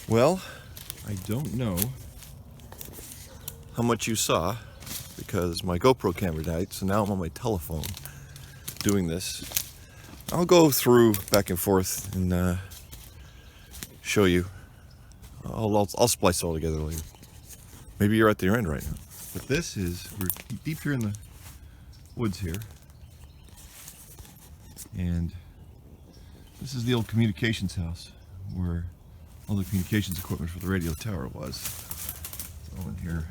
Well, I don't know how much you saw because my GoPro camera died, so now I'm on my telephone doing this. I'll go through back and forth and show you. I'll splice it all together later. Maybe you're at the end right now. But this is, we're deep here in the woods here. And this is the old communications house where all the communications equipment for the radio tower was. It's all in here.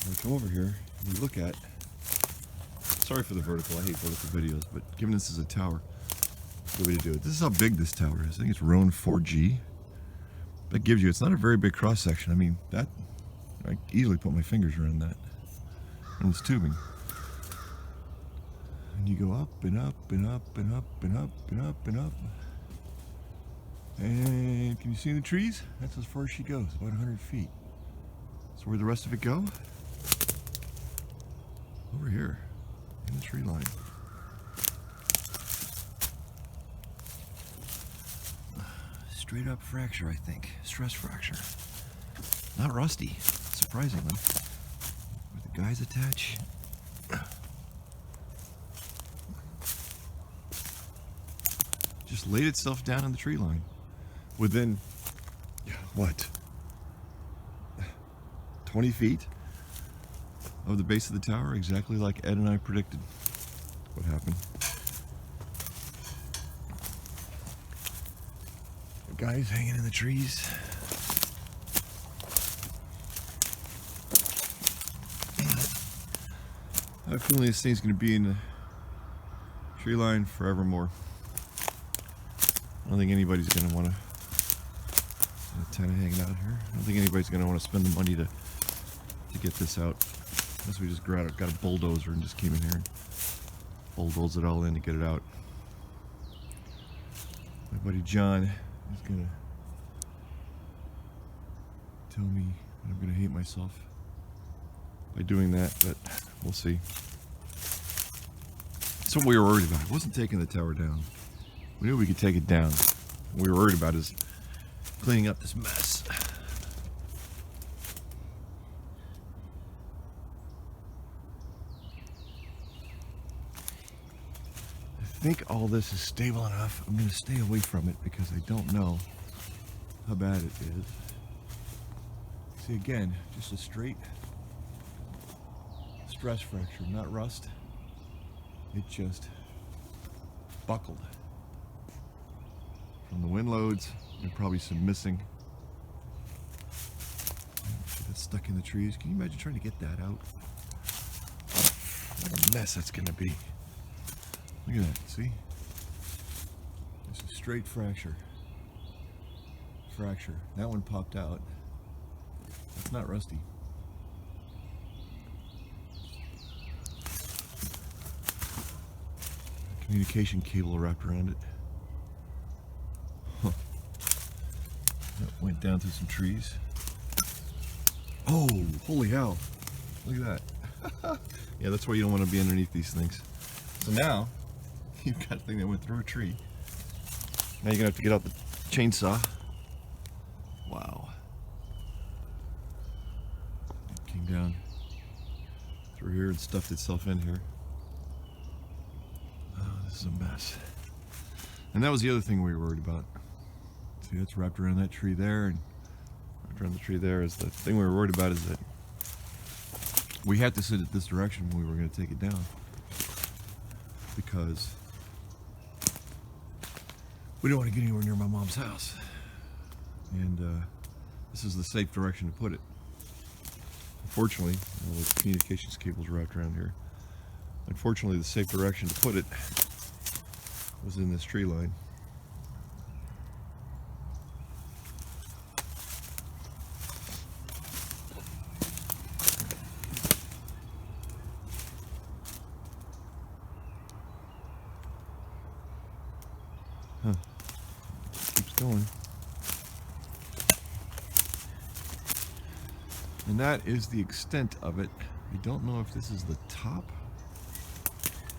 When we come over here, we look at, sorry for the vertical, I hate vertical videos, but given this is a tower, it's a good way to do it. This is how big this tower is. I think it's Roan 4G. That gives you, it's not a very big cross section. I mean, that, I can easily put my fingers around that. And it's tubing. And you go up and up and up and up and up and up and up. And can you see the trees? That's as far as she goes, about 100 feet. So where'd the rest of it go? Over here, in the tree line. Straight up fracture, I think. Stress fracture. Not rusty, surprisingly. Where the guys attach. Just laid itself down in the tree line. Within, what, 20 feet of the base of the tower, exactly like Ed and I predicted what happened. The guys hanging in the trees. I have a feeling this thing's going to be in the tree line forevermore. I don't think anybody's going to want to kind of hanging out here. I don't think anybody's going to want to spend the money to get this out. Unless we just got a bulldozer and just came in here and bulldozed it all in to get it out. My buddy John is going to tell me that I'm going to hate myself by doing that, but we'll see. That's what we were worried about. It wasn't taking the tower down. We knew we could take it down. What we were worried about is cleaning up this mess. I think all this is stable enough. I'm going to stay away from it because I don't know how bad it is. See, again, just a straight stress fracture, not rust. It just buckled. From the wind loads, and probably some missing. That's stuck in the trees. Can you imagine trying to get that out? What a mess that's going to be. Look at that, see? It's a straight fracture. Fracture. That one popped out. That's not rusty. Communication cable wrapped around it. That went down through some trees. Oh, holy hell. Look at that. Yeah, that's why you don't want to be underneath these things. So now, you've got a thing that went through a tree. Now you're going to have to get out the chainsaw. Wow. It came down through here and stuffed itself in here. Oh, this is a mess. And that was the other thing we were worried about. See, that's wrapped around that tree there, and wrapped around the tree there. Is the thing we were worried about is that we had to sit it this direction when we were going to take it down, because we don't want to get anywhere near my mom's house, and this is the safe direction to put it. Unfortunately, all the communications cables wrapped around here. Unfortunately, the safe direction to put it was in this tree line. Huh. Keeps going. And that is the extent of it. I don't know if this is the top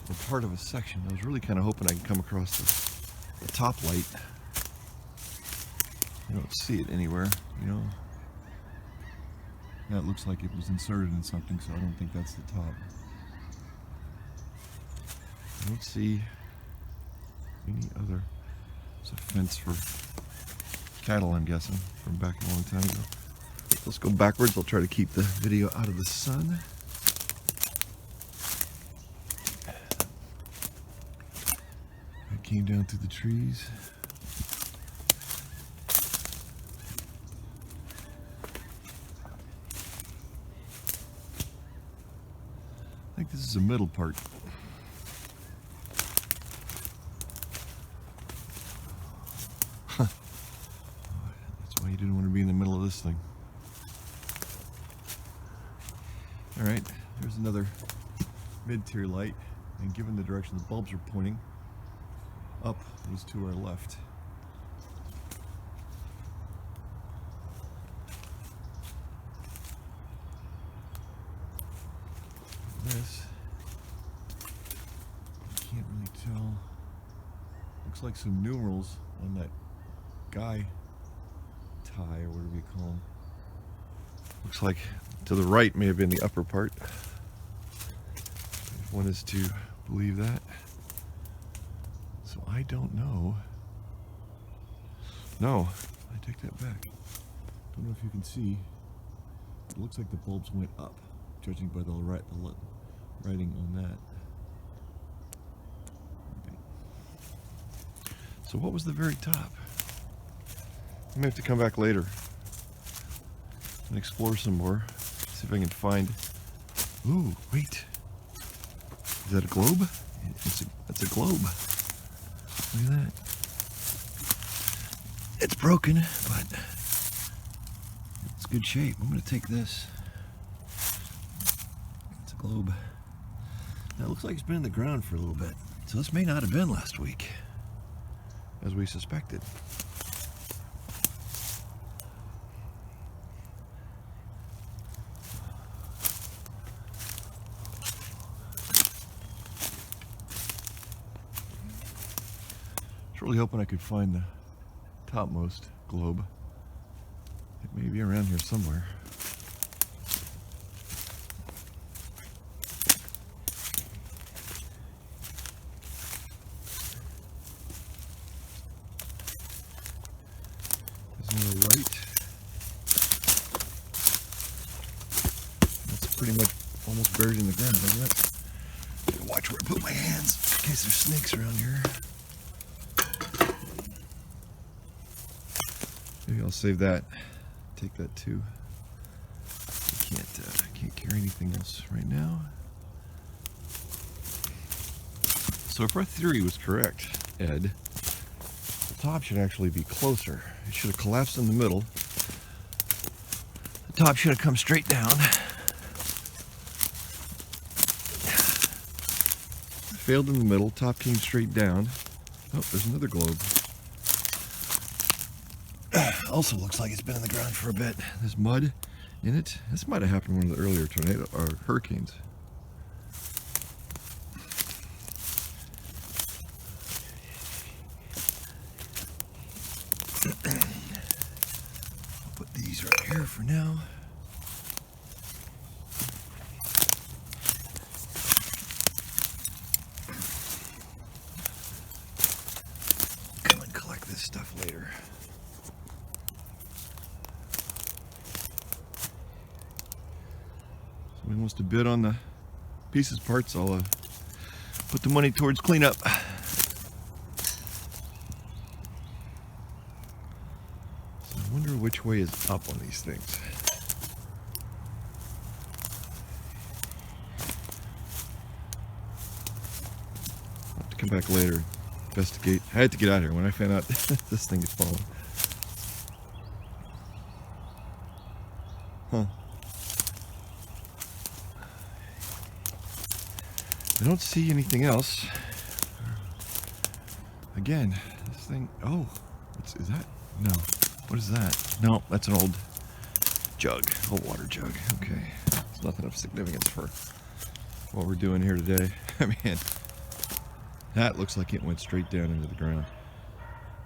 or part of a section. I was really kind of hoping I could come across the top light. I don't see it anywhere, you know. That looks like it was inserted in something, so I don't think that's the top. I don't see any other. It's a fence for cattle, I'm guessing, from back a long time ago. Let's go backwards. I'll try to keep the video out of the sun. I came down through the trees. I think this is the middle part. That's why you didn't want to be in the middle of this thing. Alright, there's another mid-tier light, and given the direction the bulbs are pointing, up was to our left. This, I can't really tell. Looks like some numerals on that guy tie, or whatever you call them. Looks like to the right may have been the upper part, if one is to believe that. So I don't know. No, I take that back. Don't know if you can see. It looks like the bulbs went up, judging by the writing on that. Okay. So what was the very top? I may have to come back later and explore some more. See if I can find. Ooh, wait. Is that a globe? That's a globe. Look at that. It's broken, but it's good shape. I'm going to take this. It's a globe. Now it looks like it's been in the ground for a little bit. So this may not have been last week, as we suspected. Really hoping I could find the topmost globe. It may be around here somewhere. There's another light. That's pretty much almost buried in the ground, isn't it? Gotta watch where I put my hands in case there's snakes around here. Maybe I'll save that. Take that too. I can't carry anything else right now. So if our theory was correct, Ed, the top should actually be closer. It should have collapsed in the middle. The top should have come straight down. Failed in the middle. Top came straight down. Oh, there's another globe. Also looks like it's been in the ground for a bit. There's mud in it. This might have happened in one of the earlier tornadoes or hurricanes. I'll put these right here for now. Come and collect this stuff later. Somebody wants to bid on the pieces parts, I'll put the money towards cleanup. So I wonder which way is up on these things. I'll have to come back later, investigate. I had to get out of here when I found out this thing is falling. Huh. I don't see anything else. Again, this thing. Oh, is that? No. What is that? No, that's an old jug, old water jug. Okay, it's nothing of significance for what we're doing here today. I mean, that looks like it went straight down into the ground.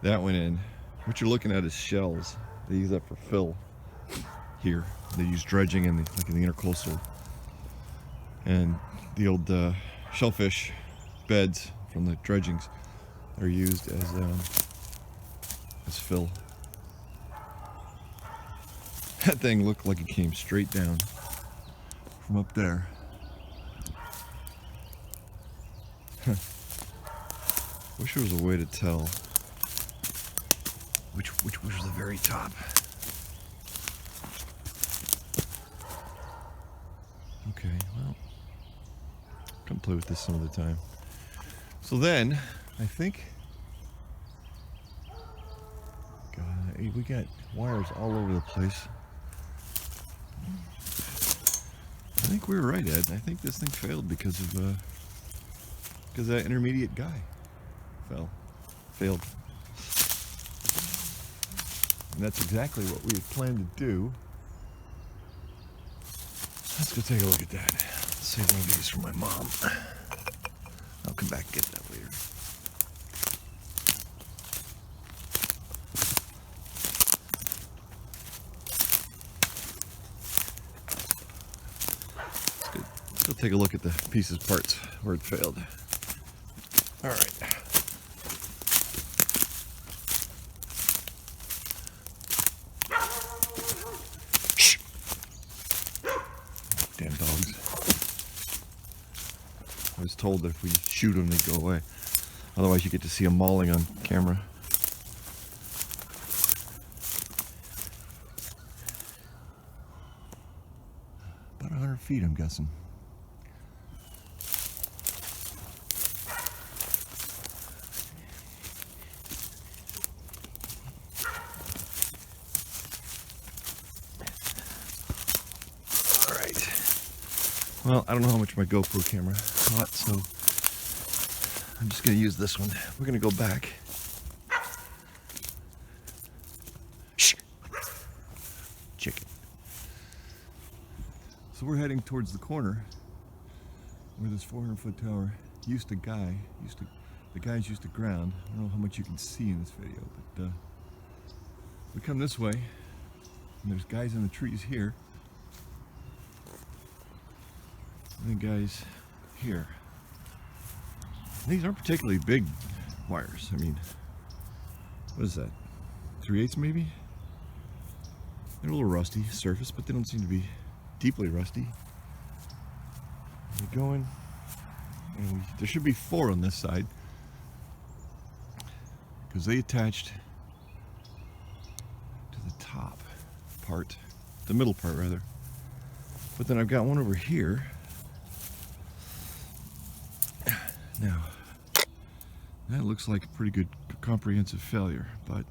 That went in. What you're looking at is shells. They use that for fill here. They use dredging in the, like in the intercoastal. And the old shellfish beds from the dredgings are used as fill. That thing looked like it came straight down from up there. Wish there was a way to tell which was the very top. Okay, well, come play with this some other time. So then, I think, God, we got wires all over the place. I think we were right, Ed. I think this thing failed because of that intermediate guy failed. And that's exactly what we had planned to do. Let's go take a look at that. Let's save one of these for my mom. I'll come back and get that later. Let's go take a look at the pieces, parts, where it failed. All right. Shh. Damn dogs. I was told that if we just shoot them, they'd go away. Otherwise, you get to see them mauling on camera. About 100 feet, I'm guessing. Well, I don't know how much my GoPro camera caught, so I'm just going to use this one. We're going to go back. Shh! Chicken. So we're heading towards the corner where this 400-foot tower used to the guys used to ground. I don't know how much you can see in this video, but we come this way, and there's guys in the trees here. And the guys here. These aren't particularly big wires. I mean, what is that? 3/8 maybe? They're a little rusty surface, but they don't seem to be deeply rusty. We're going, and there should be 4 on this side because they attached to the top part, the middle part rather. But then I've got one over here. Now, that looks like a pretty good comprehensive failure, but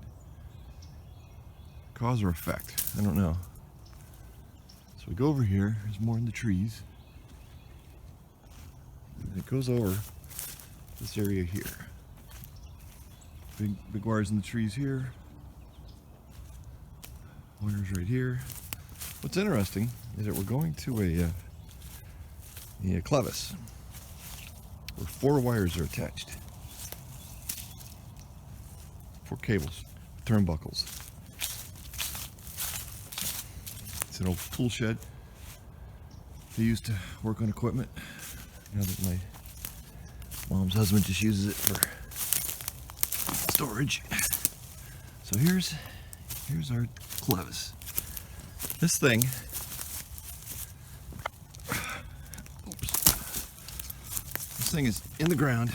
cause or effect, I don't know. So we go over here, there's more in the trees. And it goes over this area here. Big wires in the trees here. Wires right here. What's interesting is that we're going to a clevis, where 4 wires are attached. 4 cables, turnbuckles. It's an old tool shed. They used to work on equipment. Now that my mom's husband just uses it for storage. So here's our clevis. This thing, this thing is in the ground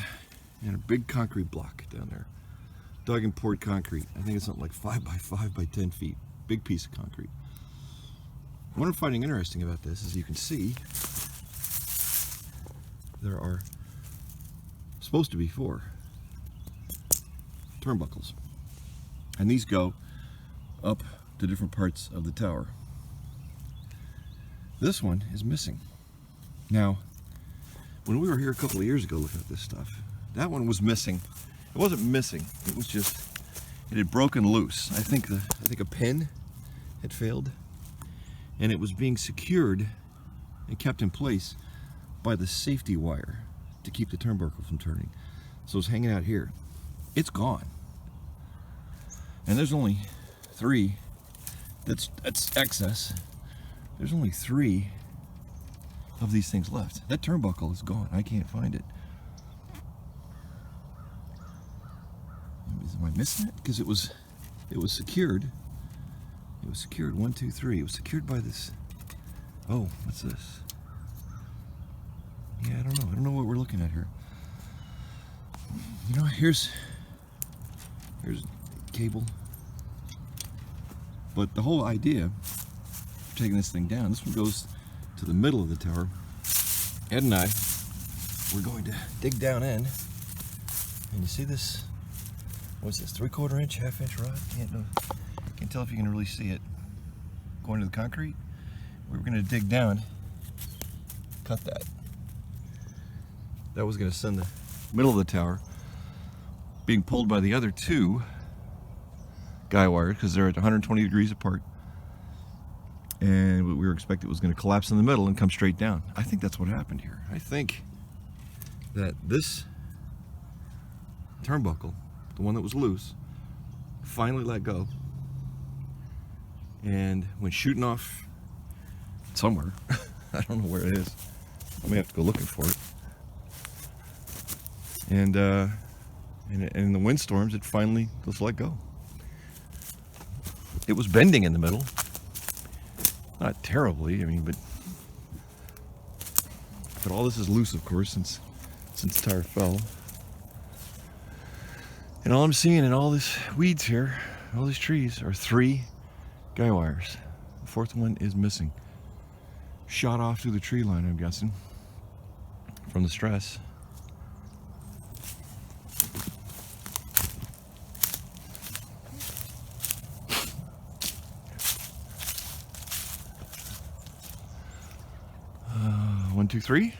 in a big concrete block down there. Dug and poured concrete. I think it's something like 5 by 5 by 10 feet. Big piece of concrete. What I'm finding interesting about this is you can see there are supposed to be 4 turnbuckles. And these go up to different parts of the tower. This one is missing. Now, when we were here a couple of years ago looking at this stuff, that one was missing. It wasn't missing. It was just, it had broken loose. I think a pin had failed, and it was being secured and kept in place by the safety wire to keep the turnbuckle from turning. So it's hanging out here. It's gone. And there's only 3. That's excess. There's only 3 of these things left. That turnbuckle is gone. I can't find it. Am I missing it? Because it was secured. It was secured. 1, 2, 3. It was secured by this. Oh, what's this? Yeah, I don't know. I don't know what we're looking at here. You know, here's cable. But the whole idea of taking this thing down, this one goes to the middle of the tower. Ed and I, we're going to dig down in, and you see this, what's this, 3/4 inch, 1/2 inch rod? Can't tell if you can really see it. Going to the concrete, we were going to dig down, cut that. That was going to send the middle of the tower being pulled by the other 2 guy wires, because they're at 120 degrees apart, and what we were expecting was going to collapse in the middle and come straight down. I think that's what happened here. I think that this turnbuckle, the one that was loose, finally let go, and when shooting off somewhere, I don't know where it is, I may have to go looking for it, and in the windstorms it finally just let go. It was bending in the middle, not terribly, I mean, but all this is loose, of course, since the tire fell. And all I'm seeing in all this weeds here, all these trees, are 3 guy wires. The 4th one is missing. Shot off through the tree line, I'm guessing, from the stress. One, 2, 3.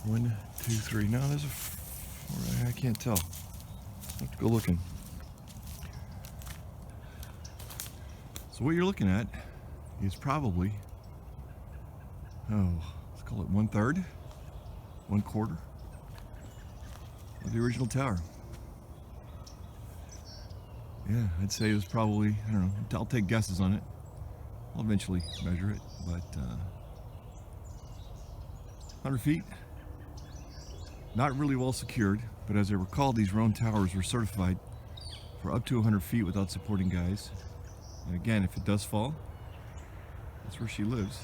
1, 2, 3. No, there's I can't tell. I have to go looking. So what you're looking at is probably, let's call it 1/3, 1/4 of the original tower. Yeah, I'd say it was probably, I don't know, I'll take guesses on it. I'll eventually measure it, but 100 feet. Not really well secured, but as I recall, these Roan towers were certified for up to 100 feet without supporting guys. And again, if it does fall, that's where she lives.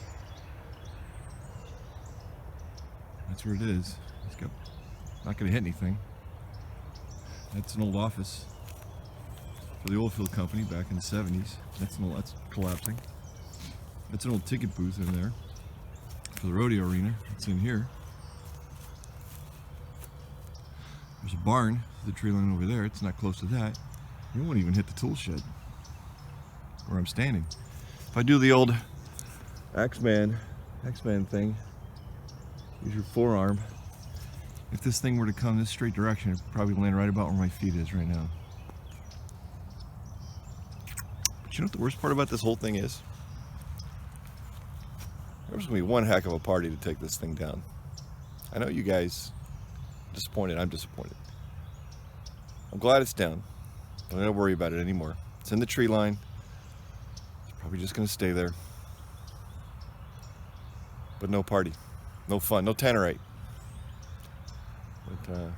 That's where it is. It's not going to hit anything. That's an old office for the oil field company back in the 70s. That's collapsing. That's an old ticket booth in there for the rodeo arena. It's in here. There's a barn, the tree line over there. It's not close to that. You won't even hit the tool shed where I'm standing. If I do the old X-Man thing, use your forearm. If this thing were to come this straight direction, it would probably land right about where my feet is right now. But you know what the worst part about this whole thing is? There's going to be one heck of a party to take this thing down. I know you guys are disappointed. I'm disappointed. I'm glad it's down. I don't have to worry about it anymore. It's in the tree line. It's probably just going to stay there. But no party. No fun. No tannerite. But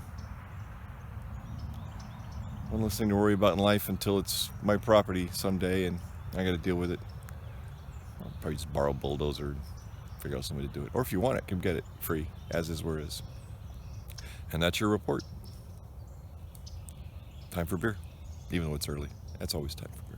one less thing to worry about in life until it's my property someday and I got to deal with it. I'll probably just borrow a bulldozer and figure out somebody to do it. Or if you want it, come get it free, as is where is. And that's your report. Time for beer, even though it's early. That's always time for beer.